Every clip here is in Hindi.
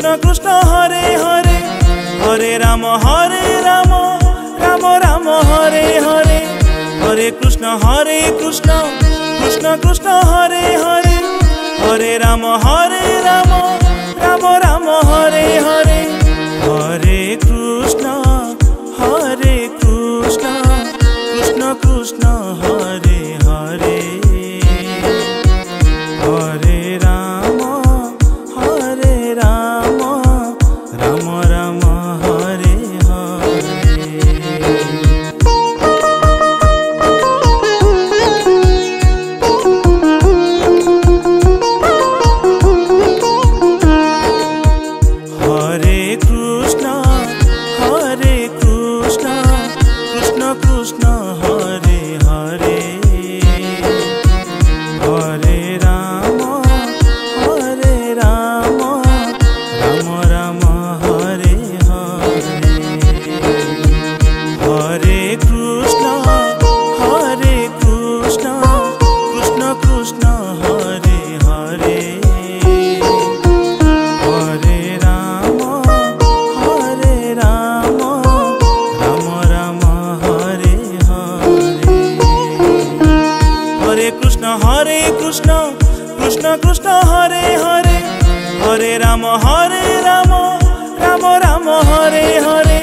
कृष्ण कृष्ण हरे हरे हरे राम राम राम हरे हरे हरे कृष्ण कृष्ण कृष्ण हरे हरे हरे राम राम राम हरे हरे हरे कृष्ण कृष्ण कृष्ण हरे हरे हरे राम राम राम हरे हरे। हरे कृष्ण कृष्ण कृष्ण हरे हरे हरे राम राम राम हरे हरे हरे कृष्ण कृष्ण कृष्ण हरे हरे हरे राम राम हरे हरे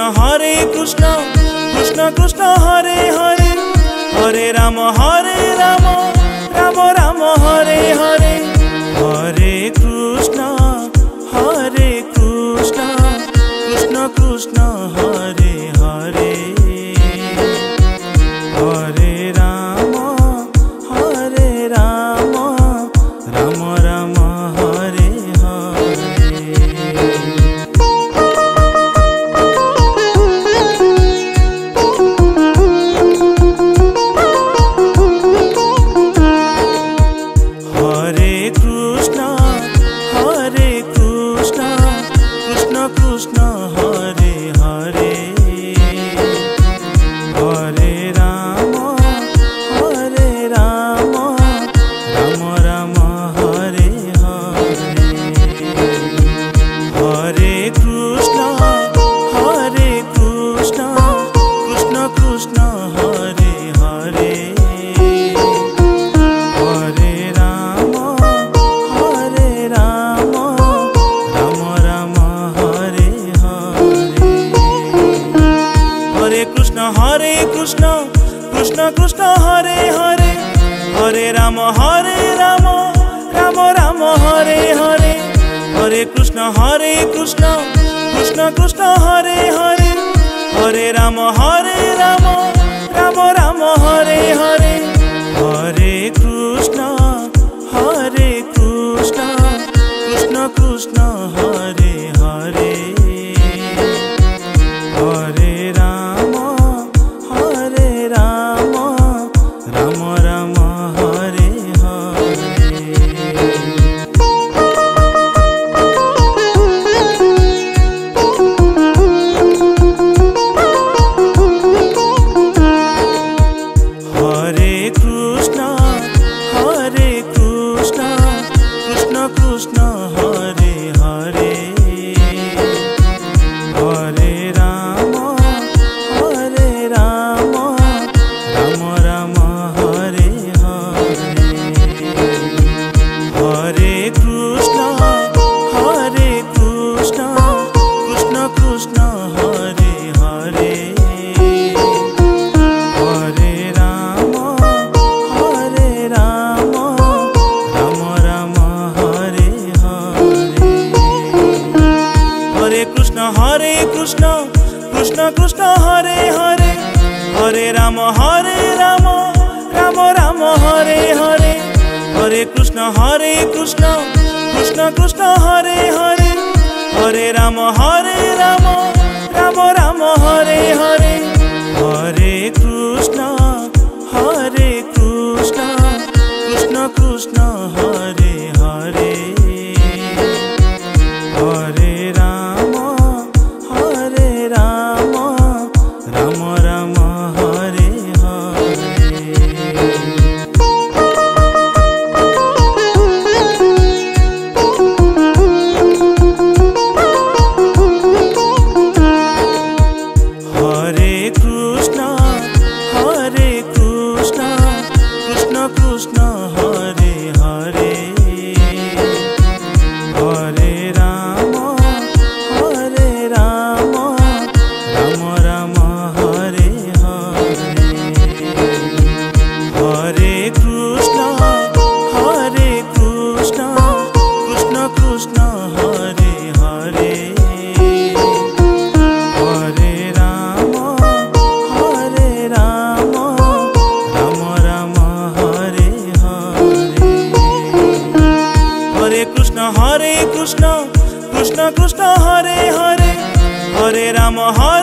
हरे कृष्ण कृष्ण कृष्ण हरे हरे हरे राम राम हरे हरे हरे कृष्ण कृष्ण कृष्ण हरे हरे हरे राम राम हरे हरे हरे कृष्ण कृष्ण कृष्ण हरे हरे हरे राम राम हरे हरे। हरे कृष्ण कृष्ण कृष्ण हरे हरे हरे राम राम हरे हरे हरे कृष्ण कृष्ण कृष्ण हरे हरे हरे राम राम हरे हरे हरे कृष्ण कृष्ण कृष्ण हरे हरे हरे राम राम हरे हरे हरे कृष्ण कृष्ण कृष्ण हरे हरे हरे राम राम हरे हरे हरे कृष्ण कृष्ण कृष्ण हरे हरे हरे राम राम हरे हरे। हरे कृष्ण कृष्ण कृष्ण हरे हरे हरे राम राम हरे हरे हरे कृष्ण कृष्ण कृष्ण हरे हरे हरे राम राम हरे हरे हरे कृष्ण कृष्ण कृष्ण हरे हरे हरे राम राम हरे हरे हरे कृष्ण कृष्ण कृष्ण हरे हरे हरे राम राम हरे हरे हरे कृष्ण कृष्ण कृष्ण हरे हरे हरे राम राम हरे हरे।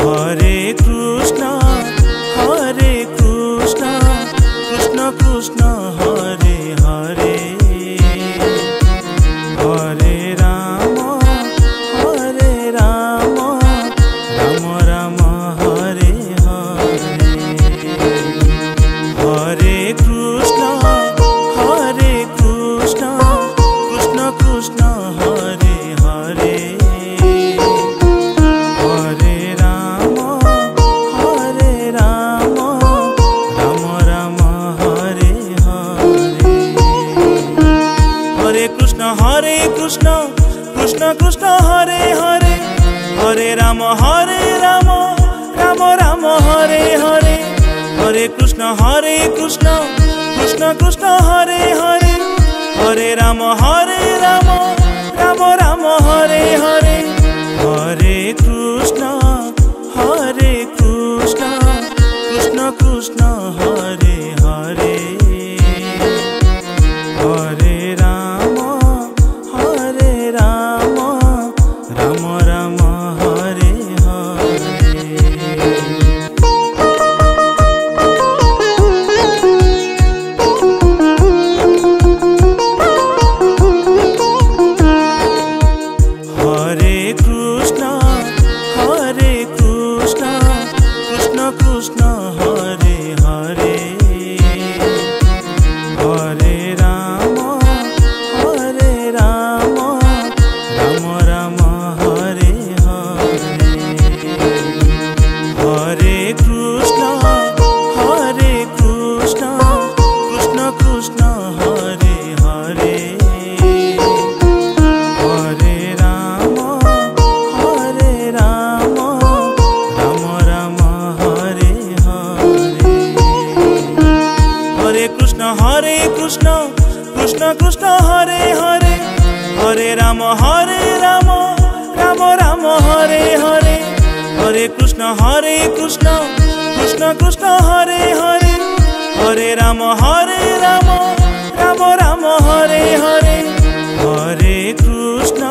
हरे कृष्ण कृष्ण कृष्ण हरे हरे, हरे राम राम राम हरे हरे, हरे कृष्ण कृष्ण कृष्ण हरे हरे, हरे राम राम राम हरे हरे, हरे कृष्ण कृष्ण कृष्ण हरे हरे, हरे राम राम राम हरे हरे, हरे कृष्ण कृष्ण कृष्ण हरे हरे, हरे राम राम राम हरे हरे, हरे कृष्ण कृष्ण कृष्ण हरे हरे, हरे राम राम राम हरे हरे। राम राम राम हरे हरे, हरे कृष्ण कृष्ण कृष्ण हरे हरे, हरे राम राम राम हरे हरे, हरे कृष्ण